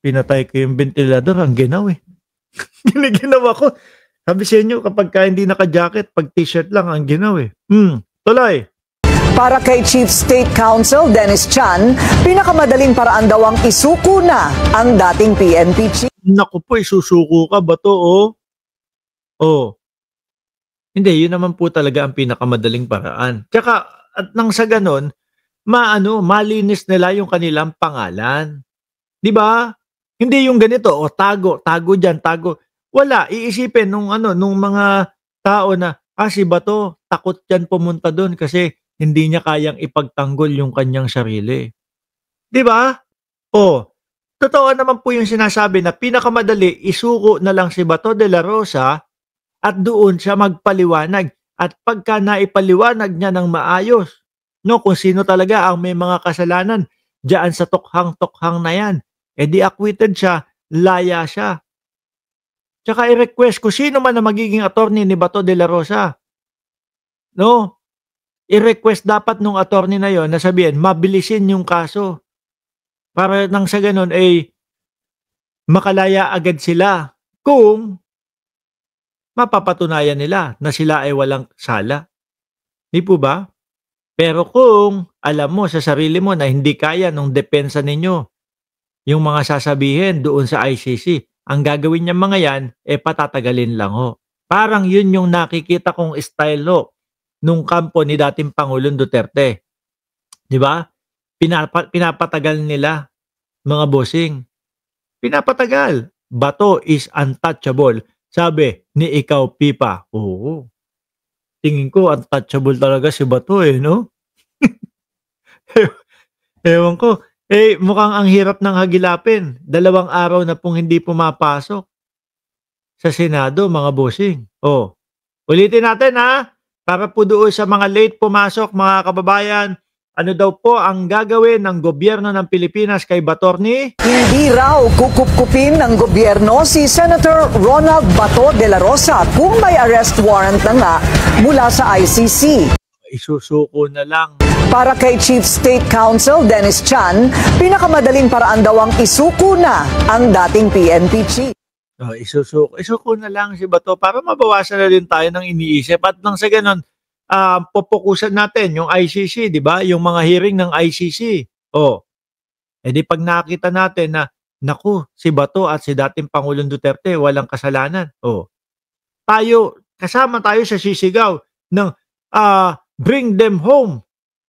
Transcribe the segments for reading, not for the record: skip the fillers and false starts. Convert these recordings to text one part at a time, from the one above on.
pinatay ko yung ventilador, ang ginaw eh. Giniginaw ako. Sabi sa inyo, kapag hindi naka-jacket, pag t-shirt lang, ang ginaw eh. Tuloy. Para kay Chief State Counsel Dennis Chan, pinakamadaling paraan daw ang isuko na ang dating PNP chief. Naku po, isusuko ka ba to, oh? Oh. Hindi, yun naman po talaga ang pinakamadaling paraan. Tsaka, at nang sa ganon, malinis nila yung kanilang pangalan. Di ba? Hindi yung ganito, tago dyan, tago. Wala, iisipin nung mga tao na, si Bato, takot yan pumunta doon kasi hindi niya kayang ipagtanggol yung kanyang sarili. Di ba? Totoo naman po yung sinasabi na pinakamadali, isuko na lang si Bato de la Rosa at doon siya magpaliwanag. At pagka naipaliwanag niya ng maayos, kung sino talaga ang may mga kasalanan diyan sa tokhang-tokhang na yan, di acquitted siya, laya siya. Tsaka i-request kung sino man na magiging attorney ni Bato de la Rosa. I-request dapat nung attorney na yon na sabihin, mabilisin yung kaso. Para nang sa ganun makalaya agad sila kung mapapatunayan nila na sila ay walang sala. Di po ba? Pero kung alam mo sa sarili mo na hindi kaya nung depensa ninyo yung mga sasabihin doon sa ICC, ang gagawin niya mga yan, patatagalin lang ho. Parang yun yung nakikita kong style nung kampo ni dating Pangulong Duterte. Di ba? Pinapatagal nila, mga bossing. Pinapatagal. Bato is untouchable. Sabi ni Ikaw Pipa. Oo. Tingin ko untouchable talaga si Bato no? Ewan ko. Mukhang ang hirap ng hagilapin. 2 araw na pong hindi pumapasok sa Senado, mga bossing. Ulitin natin para po doon sa mga late pumasok, mga kababayan, ano daw po ang gagawin ng gobyerno ng Pilipinas kay Batorni? Hindi raw kukup-kupin ng gobyerno si Senator Ronald Bato de la Rosa kung may arrest warrant na nga mula sa ICC. Isusuko na lang. Para kay Chief State Counsel Dennis Chan, pinakamadaling paraan daw ang isuko na ang dating PNP chief. Isuko na lang si Bato para mabawasan na din tayo ng iniisip at nang sa ganun, pupukusan natin yung ICC, di ba? Yung mga hearing ng ICC. Di pag nakita natin na, naku, si Bato at si dating Pangulong Duterte walang kasalanan. Kasama tayo sa sisigaw ng bring them home.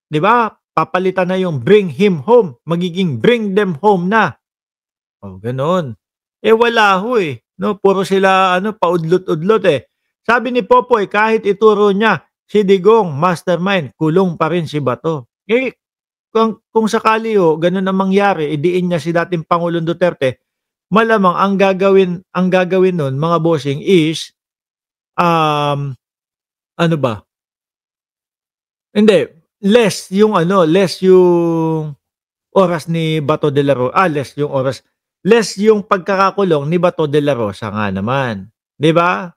Di ba? Papalitan na yung bring him home. Magiging bring them home na. Ganon. Wala ho puro sila paudlot-udlot Sabi ni Popoy, kahit ituro niya si Digong, mastermind, kulong pa rin si Bato. Kung sakali ganun ang mangyari, idiin niya si dating Pangulong Duterte, malamang ang gagawin nun, mga bossing, is ano ba? Hindi, less yung oras ni Bato de la Rosa. Less yung pagkakakulong ni Bato de la Rosa nga naman. 'Di ba?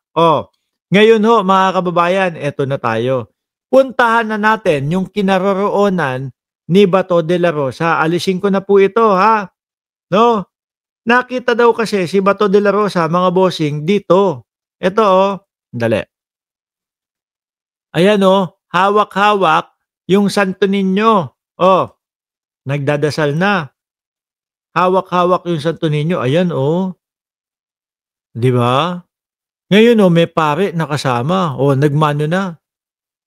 Ngayon mga kababayan, eto na tayo. Puntahan na natin yung kinaroroonan ni Bato de la Rosa. Alisin ko na po ito, Nakita daw kasi si Bato de la Rosa, mga bossing, dito. Ito, dali. Ayan hawak-hawak yung Santo Niño. Nagdadasal na. Hawak-hawak yung Santo Niño. Ayan, 'Di ba? Ngayon, may pare na kasama. Nagmano na.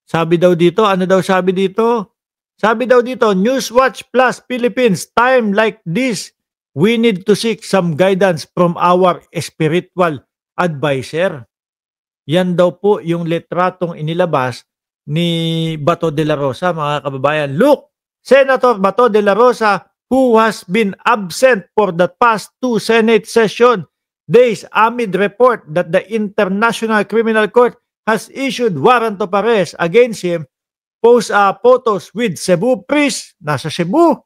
Sabi daw dito, ano daw sabi dito? Sabi daw dito, Newswatch Plus Philippines, time like this, we need to seek some guidance from our spiritual advisor. Yan daw po yung litratong inilabas ni Bato de la Rosa, mga kababayan. Look, Senator Bato de la Rosa, who has been absent for the past 2 Senate session days amid report that the International Criminal Court has issued warrant of arrest against him, post photos with Cebu priest, nasa Cebu,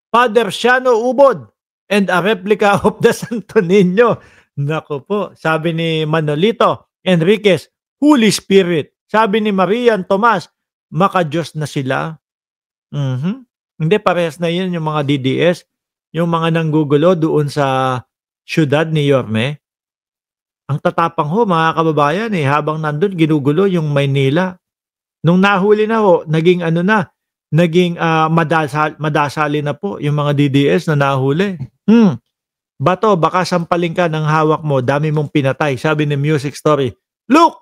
Father Shano Ubod, and a replica of the Santo Niño. Naku po, sabi ni Manolito Enriquez, Holy Spirit. Sabi ni Marian Tomas, maka-Diyos na sila. Hindi, parehas na yun yung mga DDS. yung mga nanggugulo doon sa siyudad ni Yorme. Ang tatapang ho mga kababayan, eh, habang nandun ginugulo yung Maynila. Nung nahuli na ho, naging ano na, naging, madasali na po yung mga DDS na nahuli. Bato, baka sampalin ka ng hawak mo, dami mong pinatay, sabi ni Music Story. Look!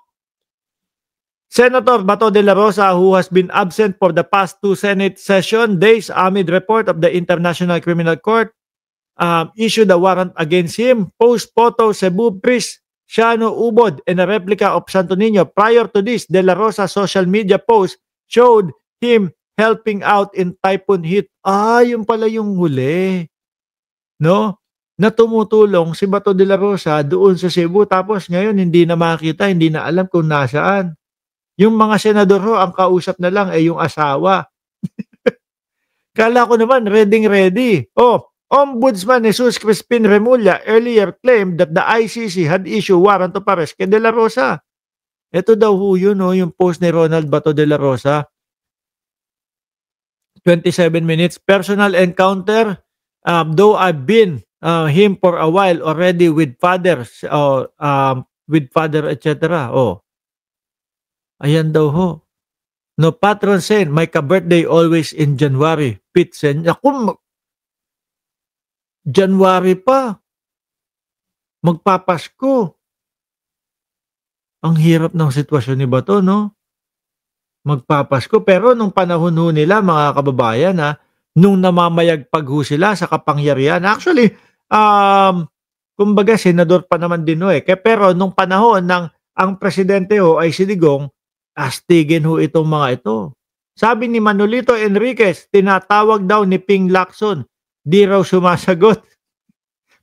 Senator Bato de la Rosa, who has been absent for the past 2 Senate session days amid report of the International Criminal Court, issued a warrant against him. Post photo Cebu priest Shano Ubod and a replica of Santo Niño. Prior to this, De La Rosa social media post showed him helping out in typhoon hit. Yung pala yung huli. No? Na tumutulong si Bato de la Rosa doon sa Cebu tapos ngayon hindi na makita, hindi na alam kung nasaan. Yung mga senador ho, ang kausap na lang ay yung asawa. Kala ko naman, ready. Ombudsman Jesus Crispin Remulla earlier claimed that the ICC had issued warrant of arrest kay De La Rosa. Ito daw ho yun, yung post ni Ronald Bato de la Rosa. 27 minutes. Personal encounter. Though I've been him for a while already with fathers, etc. Ayan daw ho. No, Patron Sen, my ka-birthday always in January. Pete Sen, January pa. Magpapasko. Ang hirap ng sitwasyon ni Bato, no? Magpapasko. Pero nung panahon ho nila, mga kababayan, nung namamayagpag ho sila sa kapangyarihan. Actually, kumbaga, senador pa naman din ho eh. Pero nung panahon ng ang presidente ho ay si Digong, astigin ho itong mga ito. Sabi ni Manolito Enriquez, tinatawag daw ni Ping Lacson, di raw sumasagot.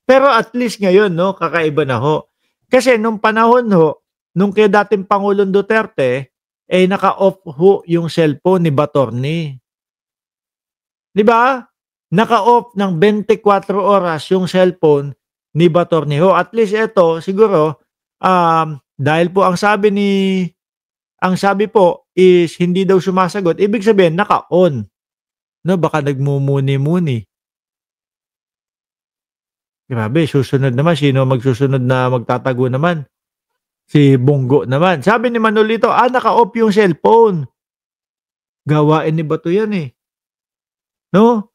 Pero at least ngayon, no, kakaiba na ho. Kasi nung panahon ho, nung kay dating Pangulong Duterte, naka-off ho yung cellphone ni Batorni. Di ba? Naka-off ng 24 oras yung cellphone ni Batorni ho. At least ito, siguro, dahil po ang sabi po is hindi daw sumasagot, ibig sabihin naka-on. No, baka nagmumuni-muni. Grabe, susunod naman. Sino magsusunod na magtatago naman? Si Bongo naman. Sabi ni Manolito, naka-off yung cellphone. Gawain ni Bato yan eh. No?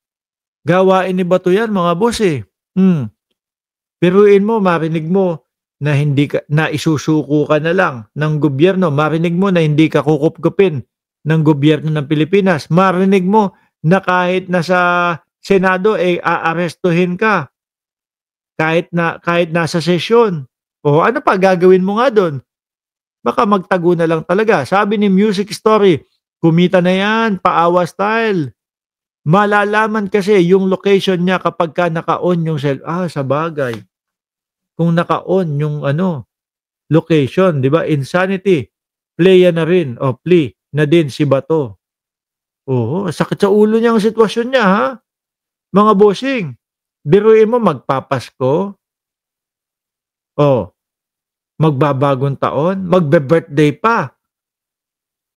Gawain ni Bato yan, mga boss eh. Piruin mo, marinig mo, na hindi ka na isusuko ka na lang ng gobyerno, marinig mo na hindi ka kukupkupin ng gobyerno ng Pilipinas, marinig mo na kahit nasa Senado aarestuhin ka kahit nasa sesyon. Ano pa gagawin mo nga doon? Baka magtago na lang talaga. Sabi ni Music Story, kumita na yan, paawa style. Malalaman kasi yung location niya kapag ka naka-on yung sa bagay. Kung naka-on yung location, 'di ba? Insanity. Play na rin plea na din si Bato. Sakit sa ulo niya ang sitwasyon niya, ha? Mga bossing, biruin mo magpapasko. Magbabagong taon, magbe-birthday pa.